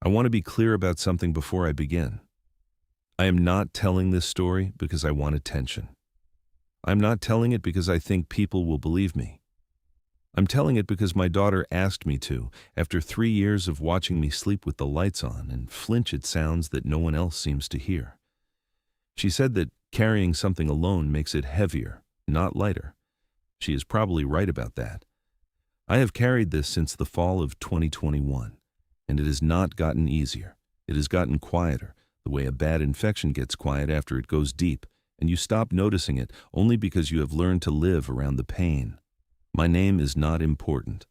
I want to be clear about something before I begin. I am not telling this story because I want attention. I'm not telling it because I think people will believe me. I'm telling it because my daughter asked me to, after 3 years of watching me sleep with the lights on and flinch at sounds that no one else seems to hear. She said that carrying something alone makes it heavier, not lighter. She is probably right about that. I have carried this since the fall of 2021, and it has not gotten easier. It has gotten quieter, the way a bad infection gets quiet after it goes deep, and you stop noticing it only because you have learned to live around the pain. My name is not important.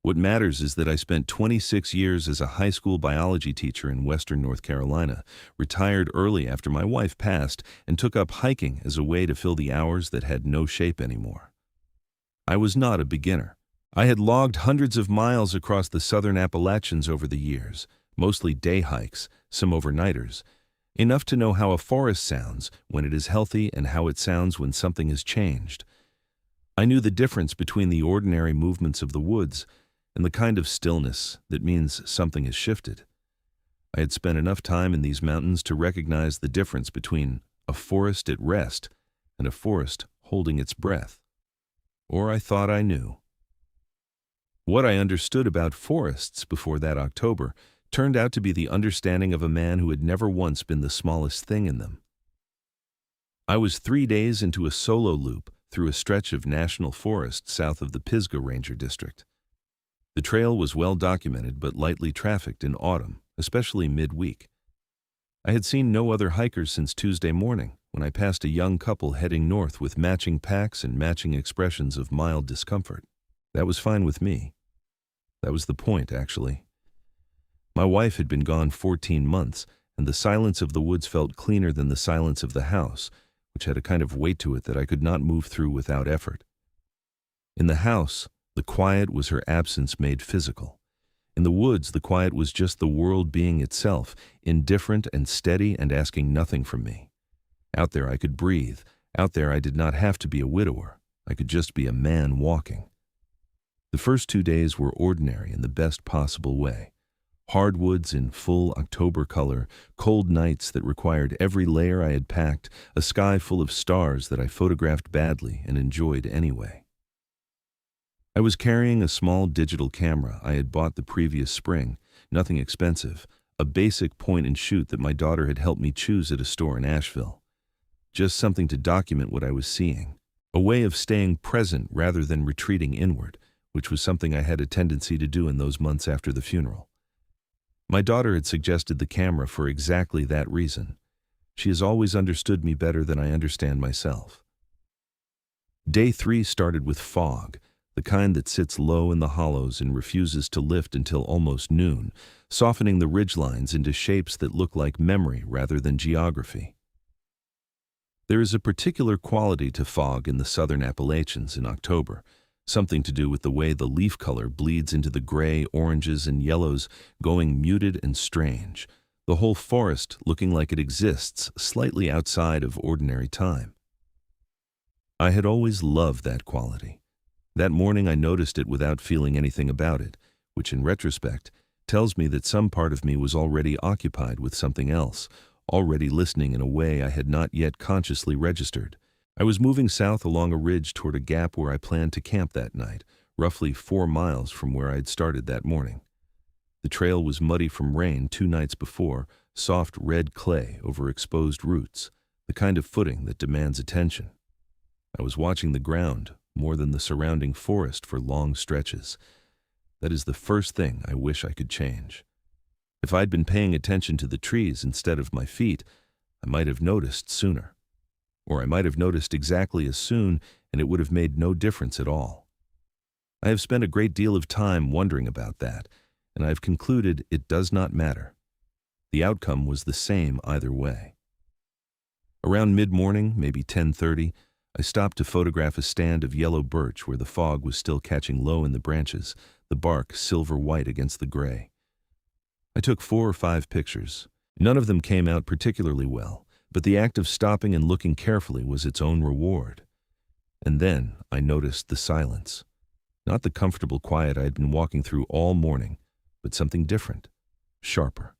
What matters is that I spent 26 years as a high school biology teacher in Western North Carolina, retired early after my wife passed, and took up hiking as a way to fill the hours that had no shape anymore. I was not a beginner. I had logged hundreds of miles across the southern Appalachians over the years, mostly day hikes, some overnighters, enough to know how a forest sounds when it is healthy and how it sounds when something has changed. I knew the difference between the ordinary movements of the woods and the kind of stillness that means something has shifted. I had spent enough time in these mountains to recognize the difference between a forest at rest and a forest holding its breath. Or I thought I knew. What I understood about forests before that October turned out to be the understanding of a man who had never once been the smallest thing in them. I was 3 days into a solo loop through a stretch of national forest south of the Pisgah Ranger District. The trail was well documented but lightly trafficked in autumn, especially midweek. I had seen no other hikers since Tuesday morning, when I passed a young couple heading north with matching packs and matching expressions of mild discomfort. That was fine with me. That was the point, actually. My wife had been gone 14 months, and the silence of the woods felt cleaner than the silence of the house, which had a kind of weight to it that I could not move through without effort. In the house, the quiet was her absence made physical. In the woods, the quiet was just the world being itself, indifferent and steady and asking nothing from me. Out there I could breathe. Out there I did not have to be a widower. I could just be a man walking. The first 2 days were ordinary in the best possible way. Hardwoods in full October color, cold nights that required every layer I had packed, a sky full of stars that I photographed badly and enjoyed anyway. I was carrying a small digital camera I had bought the previous spring, nothing expensive, a basic point-and-shoot that my daughter had helped me choose at a store in Asheville. Just something to document what I was seeing, a way of staying present rather than retreating inward, which was something I had a tendency to do in those months after the funeral. My daughter had suggested the camera for exactly that reason. She has always understood me better than I understand myself. Day 3 started with fog, the kind that sits low in the hollows and refuses to lift until almost noon, softening the ridgelines into shapes that look like memory rather than geography. There is a particular quality to fog in the southern Appalachians in October, something to do with the way the leaf color bleeds into the gray, oranges, and yellows, going muted and strange, the whole forest looking like it exists slightly outside of ordinary time. I had always loved that quality. That morning I noticed it without feeling anything about it, which in retrospect tells me that some part of me was already occupied with something else, already listening in a way I had not yet consciously registered. I was moving south along a ridge toward a gap where I planned to camp that night, roughly 4 miles from where I had started that morning. The trail was muddy from rain 2 nights before, soft red clay over exposed roots, the kind of footing that demands attention. I was watching the ground more than the surrounding forest for long stretches. That is the first thing I wish I could change. If I'd been paying attention to the trees instead of my feet, I might have noticed sooner. Or I might have noticed exactly as soon, and it would have made no difference at all. I have spent a great deal of time wondering about that, and I have concluded it does not matter. The outcome was the same either way. Around mid-morning, maybe 10:30, I stopped to photograph a stand of yellow birch where the fog was still catching low in the branches, the bark silver-white against the gray. I took 4 or 5 pictures. None of them came out particularly well, but the act of stopping and looking carefully was its own reward. And then I noticed the silence. Not the comfortable quiet I had been walking through all morning, but something different. sharper.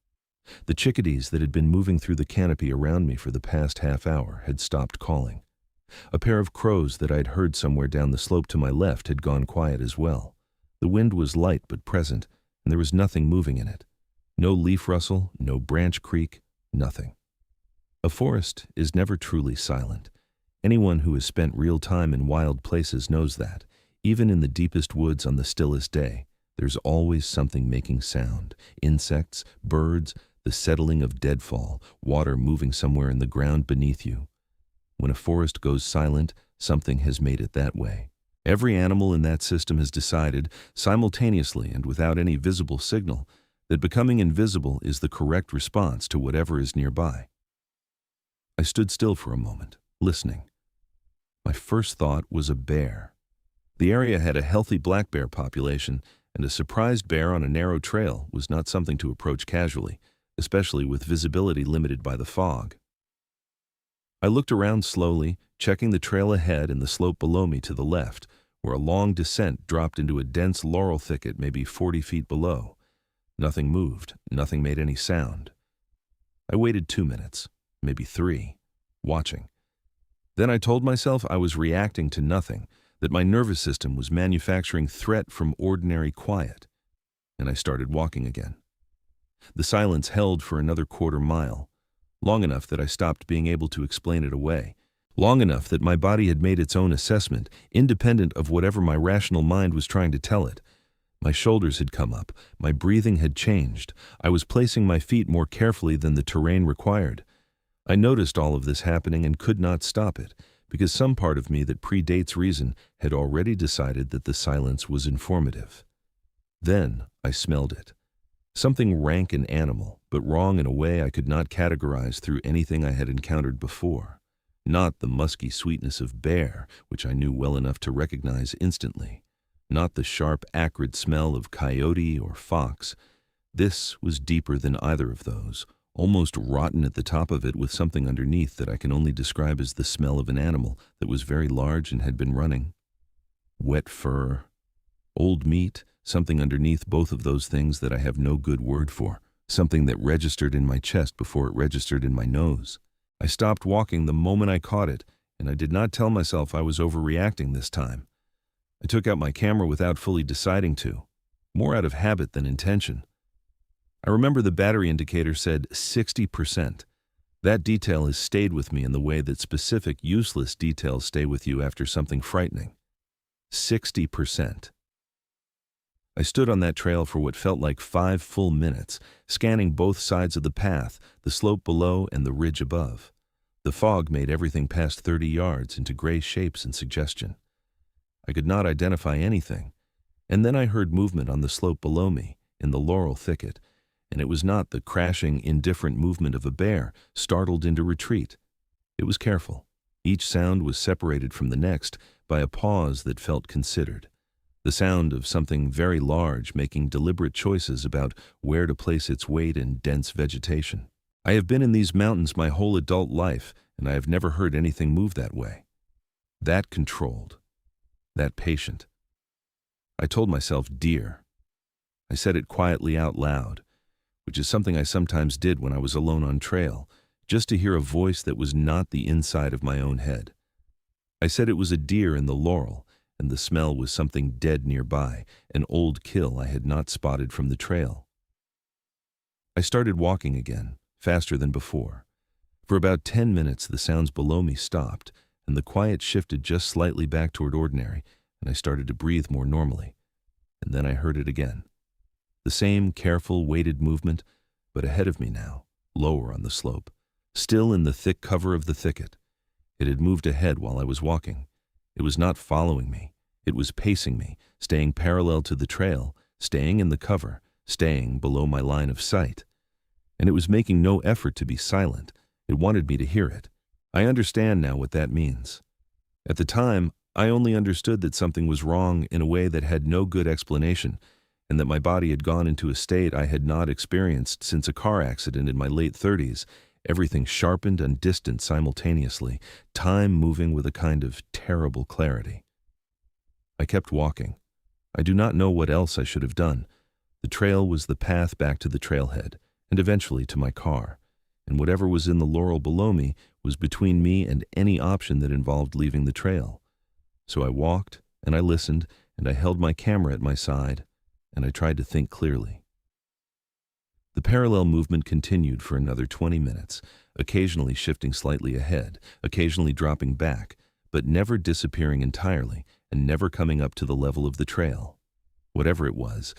The chickadees that had been moving through the canopy around me for the past half hour had stopped calling. A pair of crows that I'd heard somewhere down the slope to my left had gone quiet as well. The wind was light but present, and there was nothing moving in it. No leaf rustle, no branch creak, nothing. A forest is never truly silent. Anyone who has spent real time in wild places knows that. Even in the deepest woods on the stillest day, there's always something making sound. Insects, birds, the settling of deadfall, water moving somewhere in the ground beneath you. When a forest goes silent, something has made it that way. Every animal in that system has decided, simultaneously and without any visible signal, that becoming invisible is the correct response to whatever is nearby. I stood still for a moment, listening. My first thought was a bear. The area had a healthy black bear population, and a surprised bear on a narrow trail was not something to approach casually, especially with visibility limited by the fog. I looked around slowly, checking the trail ahead and the slope below me to the left, where a long descent dropped into a dense laurel thicket maybe 40 feet below. Nothing moved, nothing made any sound. I waited 2 minutes, maybe 3, watching. Then I told myself I was reacting to nothing, that my nervous system was manufacturing threat from ordinary quiet, and I started walking again. The silence held for another quarter mile, long enough that I stopped being able to explain it away, long enough that my body had made its own assessment, independent of whatever my rational mind was trying to tell it. My shoulders had come up, my breathing had changed, I was placing my feet more carefully than the terrain required. I noticed all of this happening and could not stop it, because some part of me that predates reason had already decided that the silence was informative. Then I smelled it. Something rank and animal, but wrong in a way I could not categorize through anything I had encountered before. Not the musky sweetness of bear, which I knew well enough to recognize instantly. Not the sharp, acrid smell of coyote or fox. This was deeper than either of those, almost rotten at the top of it with something underneath that I can only describe as the smell of an animal that was very large and had been running. Wet fur, old meat, something underneath both of those things that I have no good word for, something that registered in my chest before it registered in my nose. I stopped walking the moment I caught it, and I did not tell myself I was overreacting this time. I took out my camera without fully deciding to, more out of habit than intention. I remember the battery indicator said 60%. That detail has stayed with me in the way that specific, useless details stay with you after something frightening. 60%. I stood on that trail for what felt like 5 full minutes, scanning both sides of the path, the slope below and the ridge above. The fog made everything past 30 yards into gray shapes and suggestion. I could not identify anything, and then I heard movement on the slope below me, in the laurel thicket, and it was not the crashing, indifferent movement of a bear, startled into retreat. It was careful. Each sound was separated from the next by a pause that felt considered. The sound of something very large making deliberate choices about where to place its weight in dense vegetation. I have been in these mountains my whole adult life, and I have never heard anything move that way. That controlled. That patient. I told myself deer. I said it quietly out loud, which is something I sometimes did when I was alone on trail, just to hear a voice that was not the inside of my own head. I said it was a deer in the laurel, and the smell was something dead nearby, an old kill I had not spotted from the trail. I started walking again, faster than before. For about 10 minutes the sounds below me stopped, and the quiet shifted just slightly back toward ordinary, and I started to breathe more normally. And then I heard it again. The same careful, weighted movement, but ahead of me now, lower on the slope, still in the thick cover of the thicket. It had moved ahead while I was walking. It was not following me. It was pacing me, staying parallel to the trail, staying in the cover, staying below my line of sight. And it was making no effort to be silent. It wanted me to hear it. I understand now what that means. At the time, I only understood that something was wrong in a way that had no good explanation, and that my body had gone into a state I had not experienced since a car accident in my late 30s, everything sharpened and distant simultaneously, time moving with a kind of terrible clarity. I kept walking. I do not know what else I should have done, The trail was the path back to the trailhead, and eventually to my car, and whatever was in the laurel below me was between me and any option that involved leaving the trail. So I walked, and I listened, and I held my camera at my side, and I tried to think clearly. The parallel movement continued for another 20 minutes, occasionally shifting slightly ahead, occasionally dropping back, but never disappearing entirely and never coming up to the level of the trail. Whatever it was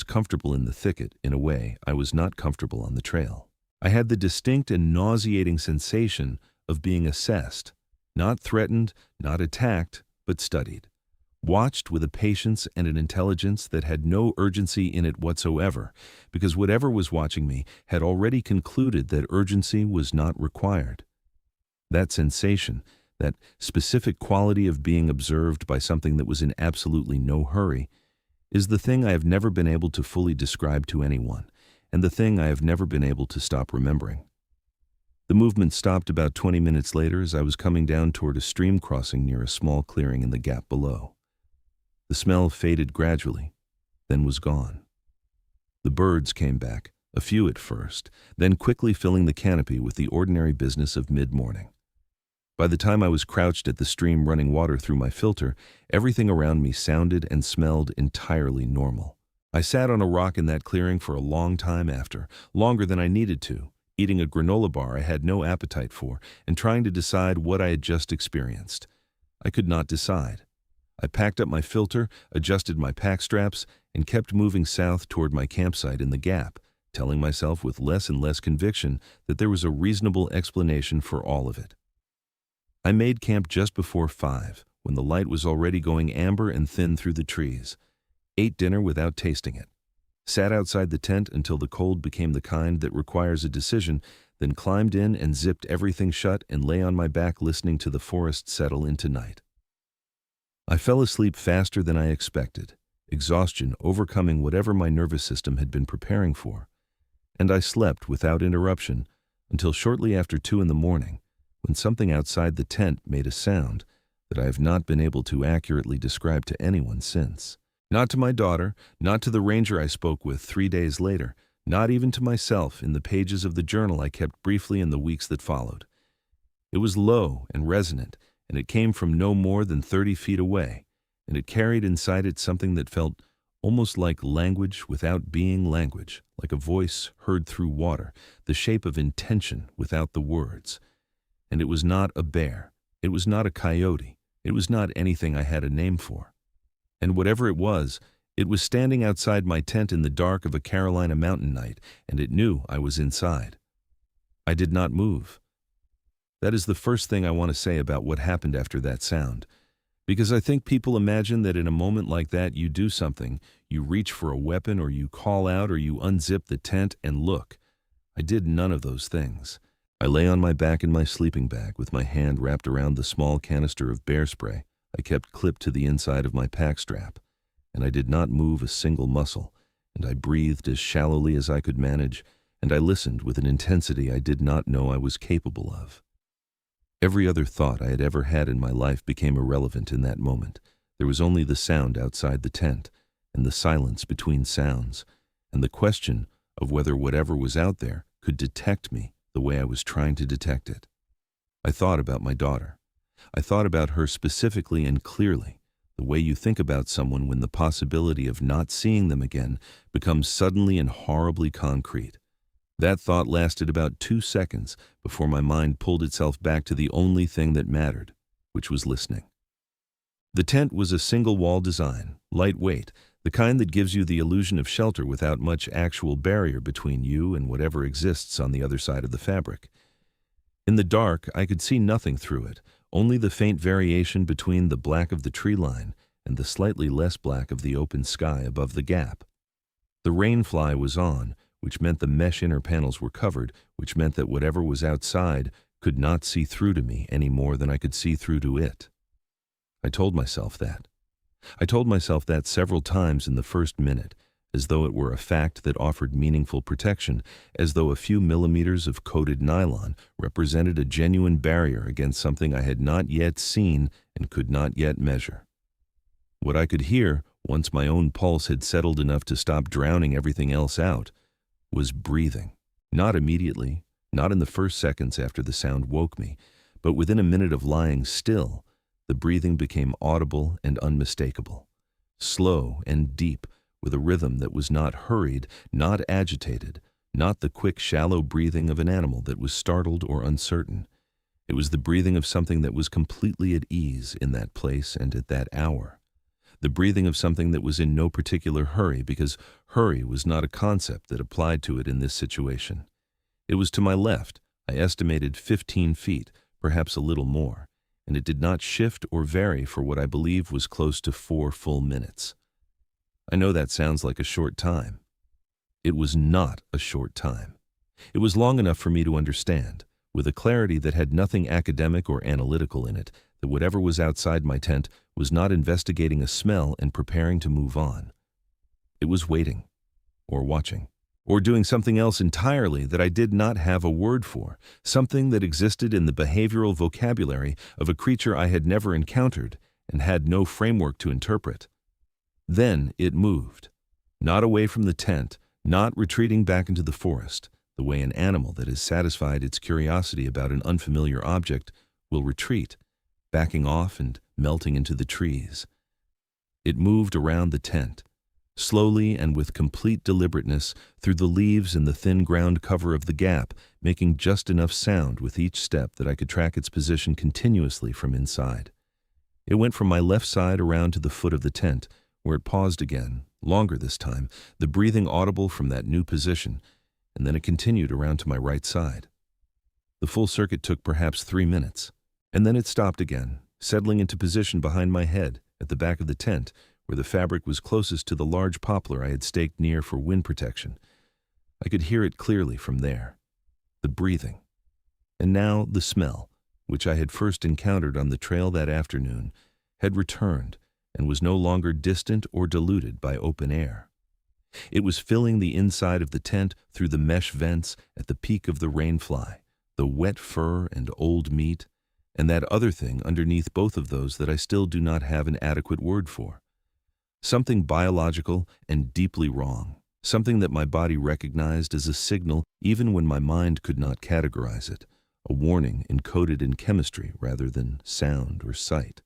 comfortable in the thicket in a way I was not comfortable on the trail. I had the distinct and nauseating sensation of being assessed, not threatened, not attacked, but studied, watched with a patience and an intelligence that had no urgency in it whatsoever, because whatever was watching me had already concluded that urgency was not required. That sensation, that specific quality of being observed by something that was in absolutely no hurry, is the thing I have never been able to fully describe to anyone, and the thing I have never been able to stop remembering. The movement stopped about 20 minutes later as I was coming down toward a stream crossing near a small clearing in the gap below. The smell faded gradually, then was gone. The birds came back, a few at first, then quickly filling the canopy with the ordinary business of mid-morning. By the time I was crouched at the stream running water through my filter, everything around me sounded and smelled entirely normal. I sat on a rock in that clearing for a long time after, longer than I needed to, eating a granola bar I had no appetite for and trying to decide what I had just experienced. I could not decide. I packed up my filter, adjusted my pack straps, and kept moving south toward my campsite in the gap, telling myself with less and less conviction that there was a reasonable explanation for all of it. I made camp just before 5, when the light was already going amber and thin through the trees. Ate dinner without tasting it. Sat outside the tent until the cold became the kind that requires a decision, then climbed in and zipped everything shut and lay on my back listening to the forest settle into night. I fell asleep faster than I expected, exhaustion overcoming whatever my nervous system had been preparing for, and I slept without interruption until shortly after 2 in the morning, when something outside the tent made a sound that I have not been able to accurately describe to anyone since. Not to my daughter, not to the ranger I spoke with 3 days later, not even to myself in the pages of the journal I kept briefly in the weeks that followed. It was low and resonant, and it came from no more than 30 feet away, and it carried inside it something that felt almost like language without being language, like a voice heard through water, the shape of intention without the words. And it was not a bear, it was not a coyote, it was not anything I had a name for. And whatever it was standing outside my tent in the dark of a Carolina mountain night, and it knew I was inside. I did not move. That is the first thing I want to say about what happened after that sound, because I think people imagine that in a moment like that you do something, you reach for a weapon or you call out or you unzip the tent and look. I did none of those things. I lay on my back in my sleeping bag with my hand wrapped around the small canister of bear spray I kept clipped to the inside of my pack strap, and I did not move a single muscle, and I breathed as shallowly as I could manage, and I listened with an intensity I did not know I was capable of. Every other thought I had ever had in my life became irrelevant in that moment. There was only the sound outside the tent, and the silence between sounds, and the question of whether whatever was out there could detect me the way I was trying to detect it. I thought about my daughter. I thought about her specifically and clearly, the way you think about someone when the possibility of not seeing them again becomes suddenly and horribly concrete. That thought lasted about 2 seconds before my mind pulled itself back to the only thing that mattered, which was listening. The tent was a single-wall design, lightweight, the kind that gives you the illusion of shelter without much actual barrier between you and whatever exists on the other side of the fabric. In the dark, I could see nothing through it, only the faint variation between the black of the tree line and the slightly less black of the open sky above the gap. The rain fly was on, which meant the mesh inner panels were covered, which meant that whatever was outside could not see through to me any more than I could see through to it. I told myself that. I told myself that several times in the first minute, as though it were a fact that offered meaningful protection, as though a few millimeters of coated nylon represented a genuine barrier against something I had not yet seen and could not yet measure. What I could hear once my own pulse had settled enough to stop drowning everything else out, was breathing. Not immediately, not in the first seconds after the sound woke me, but within a minute of lying still, the breathing became audible and unmistakable, slow and deep, with a rhythm that was not hurried, not agitated, not the quick, shallow breathing of an animal that was startled or uncertain. It was the breathing of something that was completely at ease in that place and at that hour. The breathing of something that was in no particular hurry, because hurry was not a concept that applied to it in this situation. It was to my left, I estimated 15 feet, perhaps a little more, and it did not shift or vary for what I believe was close to 4 full minutes. I know that sounds like a short time. It was not a short time. It was long enough for me to understand, with a clarity that had nothing academic or analytical in it, that whatever was outside my tent was not investigating a smell and preparing to move on. It was waiting, or watching, or doing something else entirely that I did not have a word for, something that existed in the behavioral vocabulary of a creature I had never encountered and had no framework to interpret. Then it moved, not away from the tent, not retreating back into the forest, the way an animal that has satisfied its curiosity about an unfamiliar object will retreat, backing off and melting into the trees. It moved around the tent, slowly and with complete deliberateness through the leaves and the thin ground cover of the gap, making just enough sound with each step that I could track its position continuously from inside. It went from my left side around to the foot of the tent, where it paused again, longer this time, the breathing audible from that new position, and then it continued around to my right side. The full circuit took perhaps 3 minutes, and then it stopped again, settling into position behind my head at the back of the tent, where the fabric was closest to the large poplar I had staked near for wind protection. I could hear it clearly from there. The breathing. And now the smell, which I had first encountered on the trail that afternoon, had returned and was no longer distant or diluted by open air. It was filling the inside of the tent through the mesh vents at the peak of the rainfly, the wet fur and old meat, and that other thing underneath both of those that I still do not have an adequate word for. Something biological and deeply wrong, something that my body recognized as a signal even when my mind could not categorize it, a warning encoded in chemistry rather than sound or sight.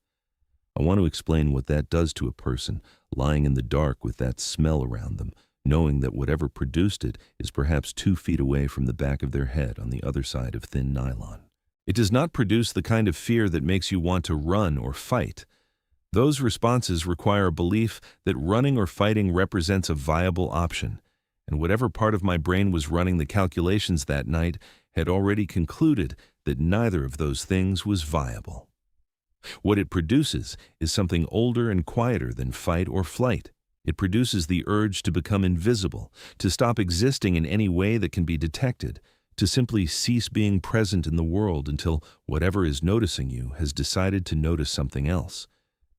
I want to explain what that does to a person lying in the dark with that smell around them, knowing that whatever produced it is perhaps 2 feet away from the back of their head on the other side of thin nylon. It does not produce the kind of fear that makes you want to run or fight. Those responses require a belief that running or fighting represents a viable option, and whatever part of my brain was running the calculations that night had already concluded that neither of those things was viable. What it produces is something older and quieter than fight or flight. It produces the urge to become invisible, to stop existing in any way that can be detected, to simply cease being present in the world until whatever is noticing you has decided to notice something else,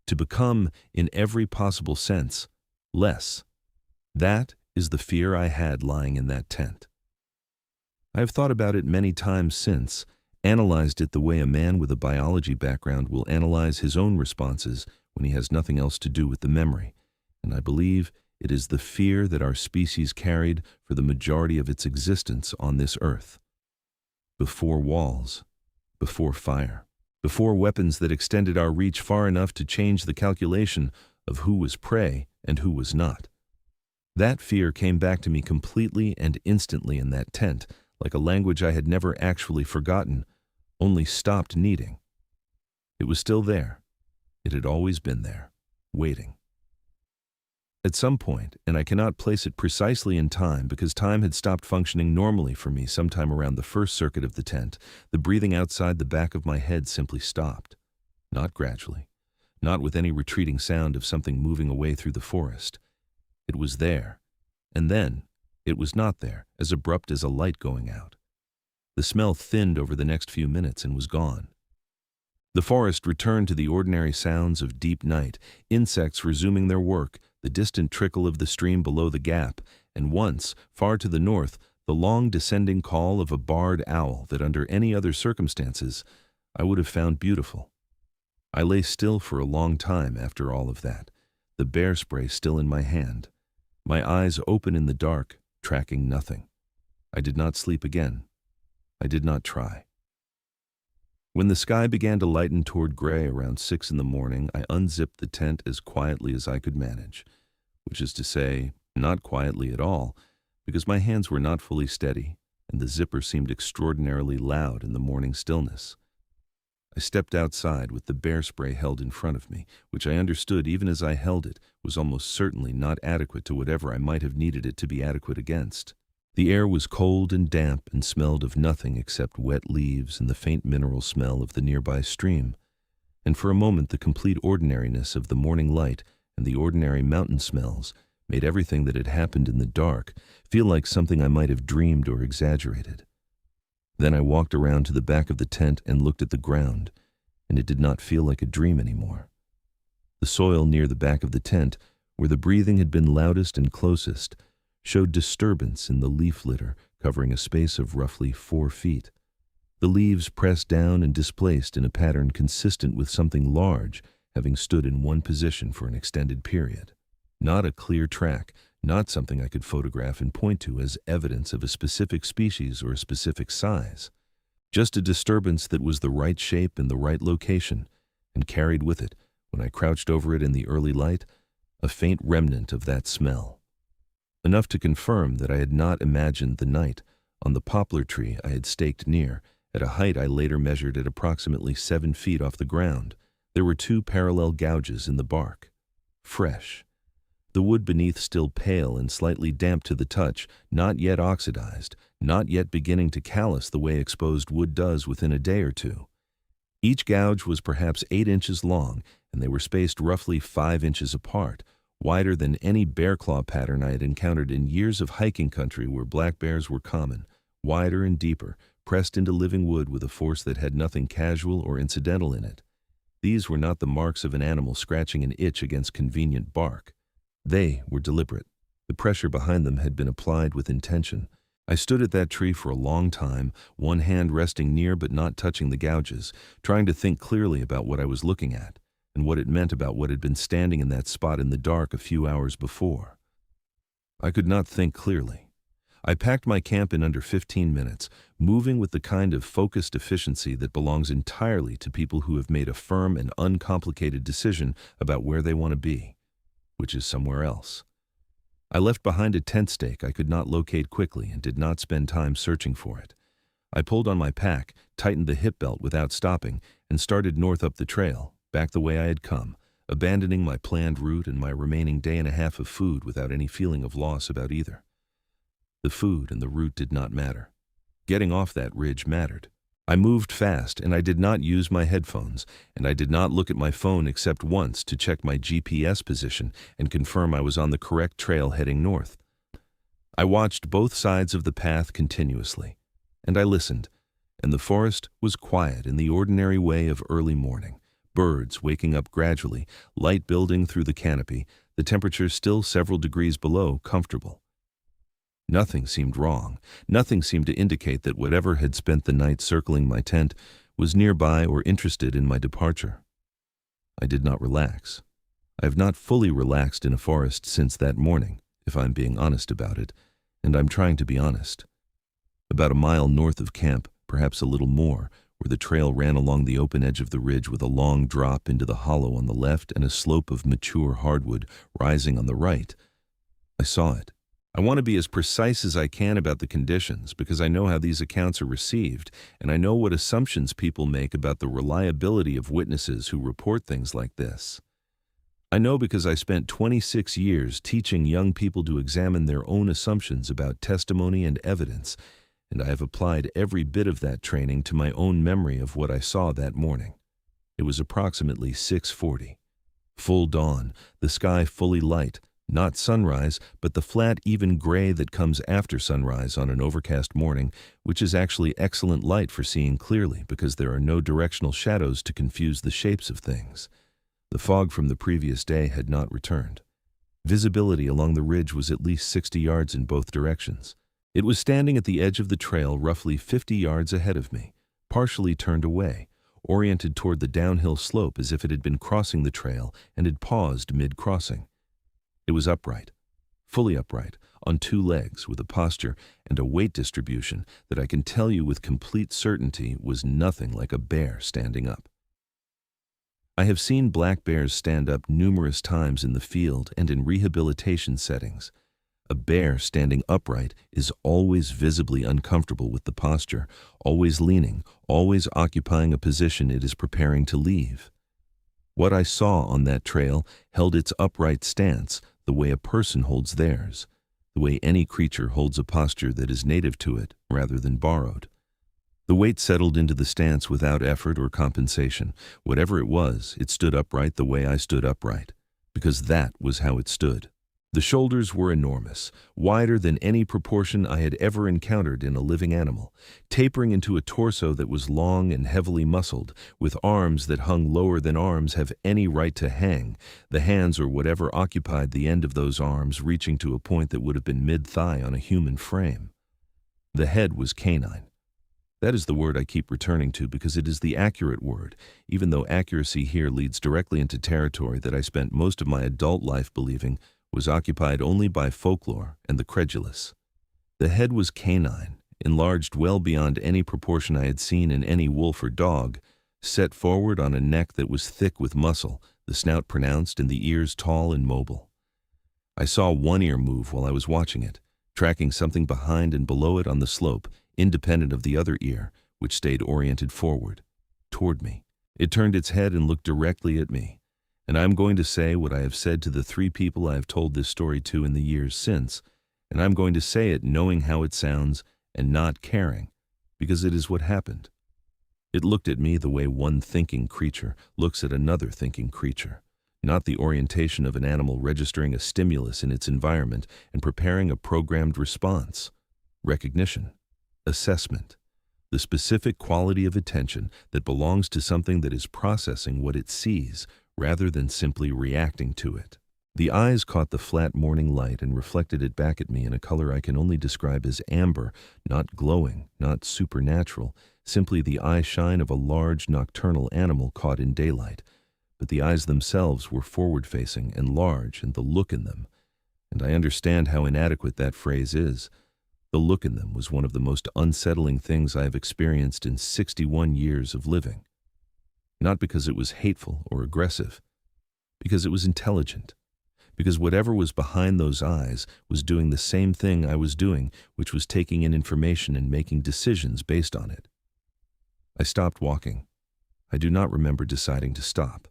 to become, in every possible sense, less. That is the fear I had lying in that tent. I have thought about it many times since, analyzed it the way a man with a biology background will analyze his own responses when he has nothing else to do with the memory, and I believe it is the fear that our species carried for the majority of its existence on this earth. Before walls, before fire, before weapons that extended our reach far enough to change the calculation of who was prey and who was not. That fear came back to me completely and instantly in that tent, like a language I had never actually forgotten, only stopped needing. It was still there. It had always been there, waiting. At some point, and I cannot place it precisely in time because time had stopped functioning normally for me sometime around the first circuit of the tent, the breathing outside the back of my head simply stopped. Not gradually, not with any retreating sound of something moving away through the forest. It was there, and then it was not there, as abrupt as a light going out. The smell thinned over the next few minutes and was gone. The forest returned to the ordinary sounds of deep night, insects resuming their work, the distant trickle of the stream below the gap, and once, far to the north, the long descending call of a barred owl that under any other circumstances I would have found beautiful. I lay still for a long time after all of that, the bear spray still in my hand, my eyes open in the dark, tracking nothing. I did not sleep again. I did not try. When the sky began to lighten toward gray around 6 in the morning, I unzipped the tent as quietly as I could manage, which is to say, not quietly at all, because my hands were not fully steady, and the zipper seemed extraordinarily loud in the morning stillness. I stepped outside with the bear spray held in front of me, which I understood even as I held it was almost certainly not adequate to whatever I might have needed it to be adequate against. The air was cold and damp and smelled of nothing except wet leaves and the faint mineral smell of the nearby stream, and for a moment the complete ordinariness of the morning light and the ordinary mountain smells made everything that had happened in the dark feel like something I might have dreamed or exaggerated. Then I walked around to the back of the tent and looked at the ground, and it did not feel like a dream anymore. The soil near the back of the tent, where the breathing had been loudest and closest, showed disturbance in the leaf litter covering a space of roughly 4 feet. The leaves pressed down and displaced in a pattern consistent with something large having stood in one position for an extended period. Not a clear track, not something I could photograph and point to as evidence of a specific species or a specific size. Just a disturbance that was the right shape in the right location, and carried with it, when I crouched over it in the early light, a faint remnant of that smell. Enough to confirm that I had not imagined the night on the poplar tree I had staked near, at a height I later measured at approximately 7 feet off the ground. There were 2 parallel gouges in the bark. Fresh. The wood beneath still pale and slightly damp to the touch, not yet oxidized, not yet beginning to callous the way exposed wood does within a day or two. Each gouge was perhaps 8 inches long, and they were spaced roughly 5 inches apart, wider than any bear claw pattern I had encountered in years of hiking country where black bears were common, wider and deeper, pressed into living wood with a force that had nothing casual or incidental in it. These were not the marks of an animal scratching an itch against convenient bark. They were deliberate. The pressure behind them had been applied with intention. I stood at that tree for a long time, one hand resting near but not touching the gouges, trying to think clearly about what I was looking at, and what it meant about what had been standing in that spot in the dark a few hours before. I could not think clearly. I packed my camp in under 15 minutes, moving with the kind of focused efficiency that belongs entirely to people who have made a firm and uncomplicated decision about where they want to be, which is somewhere else. I left behind a tent stake I could not locate quickly and did not spend time searching for it. I pulled on my pack, tightened the hip belt without stopping, and started north up the trail, back the way I had come, abandoning my planned route and my remaining day and a half of food without any feeling of loss about either. The food and the route did not matter. Getting off that ridge mattered. I moved fast, and I did not use my headphones, and I did not look at my phone except once to check my GPS position and confirm I was on the correct trail heading north. I watched both sides of the path continuously, and I listened, and the forest was quiet in the ordinary way of early morning, birds waking up gradually, light building through the canopy, the temperature still several degrees below comfortable. Nothing seemed wrong. Nothing seemed to indicate that whatever had spent the night circling my tent was nearby or interested in my departure. I did not relax. I have not fully relaxed in a forest since that morning, if I'm being honest about it, and I'm trying to be honest. About a mile north of camp, perhaps a little more, where the trail ran along the open edge of the ridge with a long drop into the hollow on the left and a slope of mature hardwood rising on the right, I saw it. I want to be as precise as I can about the conditions because I know how these accounts are received, and I know what assumptions people make about the reliability of witnesses who report things like this. I know because I spent 26 years teaching young people to examine their own assumptions about testimony and evidence, and I have applied every bit of that training to my own memory of what I saw that morning. It was approximately 6:40. Full dawn, the sky fully light, not sunrise, but the flat, even gray that comes after sunrise on an overcast morning, which is actually excellent light for seeing clearly because there are no directional shadows to confuse the shapes of things. The fog from the previous day had not returned. Visibility along the ridge was at least 60 yards in both directions. It was standing at the edge of the trail roughly 50 yards ahead of me, partially turned away, oriented toward the downhill slope as if it had been crossing the trail and had paused mid-crossing. It was upright, fully upright, on two legs, with a posture and a weight distribution that I can tell you with complete certainty was nothing like a bear standing up. I have seen black bears stand up numerous times in the field and in rehabilitation settings. A bear standing upright is always visibly uncomfortable with the posture, always leaning, always occupying a position it is preparing to leave. What I saw on that trail held its upright stance the way a person holds theirs, the way any creature holds a posture that is native to it rather than borrowed. The weight settled into the stance without effort or compensation. Whatever it was, it stood upright the way I stood upright, because that was how it stood. The shoulders were enormous, wider than any proportion I had ever encountered in a living animal, tapering into a torso that was long and heavily muscled, with arms that hung lower than arms have any right to hang, the hands or whatever occupied the end of those arms reaching to a point that would have been mid-thigh on a human frame. The head was canine. That is the word I keep returning to because it is the accurate word, even though accuracy here leads directly into territory that I spent most of my adult life believing was occupied only by folklore and the credulous. The head was canine, enlarged well beyond any proportion I had seen in any wolf or dog, set forward on a neck that was thick with muscle, the snout pronounced and the ears tall and mobile. I saw one ear move while I was watching it, tracking something behind and below it on the slope, independent of the other ear, which stayed oriented forward, toward me. It turned its head and looked directly at me. And I am going to say what I have said to the three people I have told this story to in the years since, and I'm going to say it knowing how it sounds and not caring, because it is what happened. It looked at me the way one thinking creature looks at another thinking creature, not the orientation of an animal registering a stimulus in its environment and preparing a programmed response. Recognition, assessment, the specific quality of attention that belongs to something that is processing what it sees, rather than simply reacting to it. The eyes caught the flat morning light and reflected it back at me in a color I can only describe as amber, not glowing, not supernatural, simply the eye shine of a large nocturnal animal caught in daylight. But the eyes themselves were forward-facing and large, and the look in them, and I understand how inadequate that phrase is, the look in them was one of the most unsettling things I have experienced in 61 years of living. Not because it was hateful or aggressive, because it was intelligent, because whatever was behind those eyes was doing the same thing I was doing, which was taking in information and making decisions based on it. I stopped walking. I do not remember deciding to stop.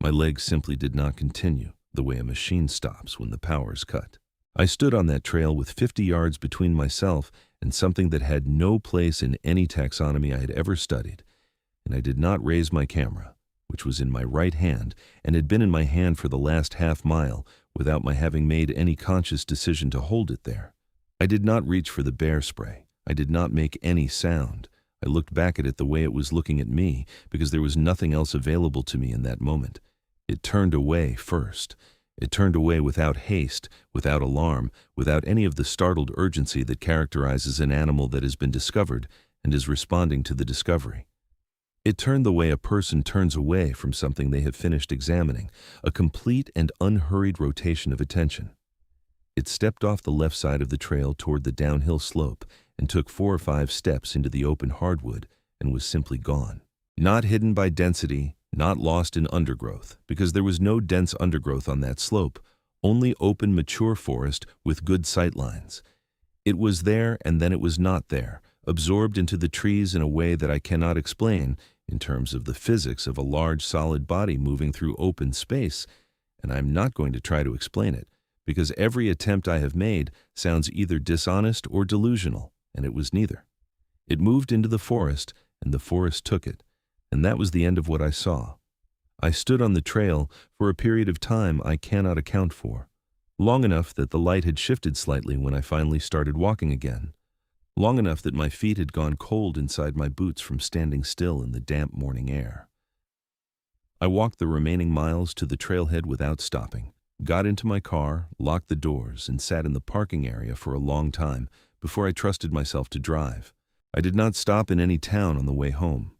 My legs simply did not continue, the way a machine stops when the power is cut. I stood on that trail with 50 yards between myself and something that had no place in any taxonomy I had ever studied, and I did not raise my camera, which was in my right hand and had been in my hand for the last half mile without my having made any conscious decision to hold it there. I did not reach for the bear spray. I did not make any sound. I looked back at it the way it was looking at me because there was nothing else available to me in that moment. It turned away first. It turned away without haste, without alarm, without any of the startled urgency that characterizes an animal that has been discovered and is responding to the discovery. It turned the way a person turns away from something they have finished examining, a complete and unhurried rotation of attention. It stepped off the left side of the trail toward the downhill slope and took 4 or 5 steps into the open hardwood and was simply gone. Not hidden by density, not lost in undergrowth, because there was no dense undergrowth on that slope, only open mature forest with good sightlines. It was there and then it was not there, absorbed into the trees in a way that I cannot explain in terms of the physics of a large solid body moving through open space, and I'm not going to try to explain it, because every attempt I have made sounds either dishonest or delusional, and it was neither. It moved into the forest, and the forest took it, and that was the end of what I saw. I stood on the trail for a period of time I cannot account for, long enough that the light had shifted slightly when I finally started walking again, long enough that my feet had gone cold inside my boots from standing still in the damp morning air. I walked the remaining miles to the trailhead without stopping, got into my car, locked the doors, and sat in the parking area for a long time before I trusted myself to drive. I did not stop in any town on the way home.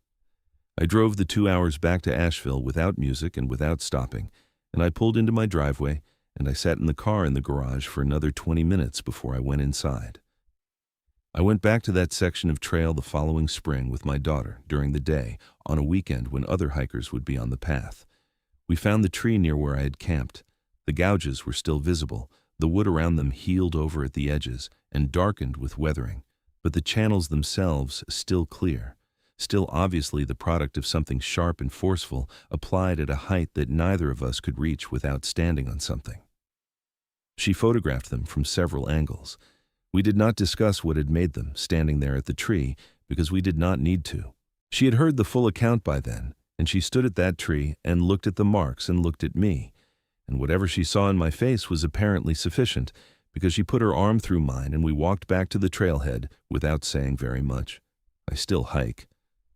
I drove the 2 hours back to Asheville without music and without stopping, and I pulled into my driveway, and I sat in the car in the garage for another 20 minutes before I went inside. I went back to that section of trail the following spring with my daughter during the day on a weekend when other hikers would be on the path. We found the tree near where I had camped. The gouges were still visible, the wood around them healed over at the edges and darkened with weathering, but the channels themselves still clear, still obviously the product of something sharp and forceful applied at a height that neither of us could reach without standing on something. She photographed them from several angles. We did not discuss what had made them standing there at the tree because we did not need to. She had heard the full account by then, and she stood at that tree and looked at the marks and looked at me, and whatever she saw in my face was apparently sufficient because she put her arm through mine and we walked back to the trailhead without saying very much. I still hike.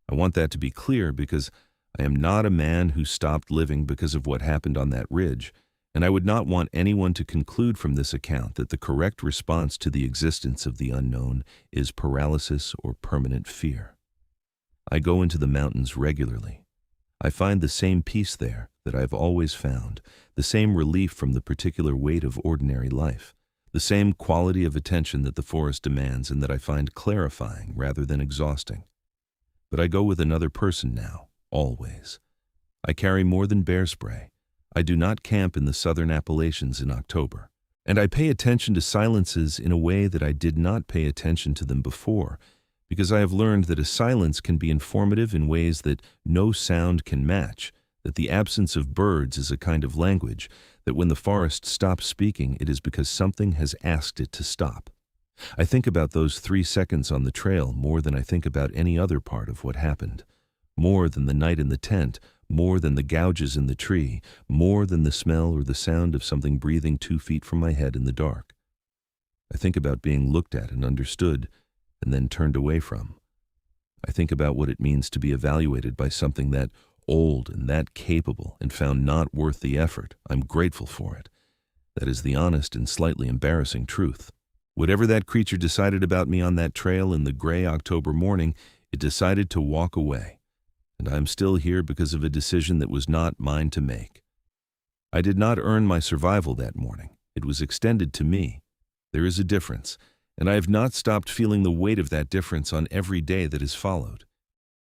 I want that to be clear because I am not a man who stopped living because of what happened on that ridge, and I would not want anyone to conclude from this account that the correct response to the existence of the unknown is paralysis or permanent fear. I go into the mountains regularly. I find the same peace there that I've always found, the same relief from the particular weight of ordinary life, the same quality of attention that the forest demands and that I find clarifying rather than exhausting. But I go with another person now, always. I carry more than bear spray. I do not camp in the southern Appalachians in October, and I pay attention to silences in a way that I did not pay attention to them before, because I have learned that a silence can be informative in ways that no sound can match, that the absence of birds is a kind of language, that when the forest stops speaking, it is because something has asked it to stop. I think about those 3 seconds on the trail more than I think about any other part of what happened, more than the night in the tent, more than the gouges in the tree, more than the smell or the sound of something breathing 2 feet from my head in the dark. I think about being looked at and understood, and then turned away from. I think about what it means to be evaluated by something that old and that capable and found not worth the effort. I'm grateful for it. That is the honest and slightly embarrassing truth. Whatever that creature decided about me on that trail in the gray October morning, it decided to walk away. And I am still here because of a decision that was not mine to make. I did not earn my survival that morning. It was extended to me. There is a difference, and I have not stopped feeling the weight of that difference on every day that has followed.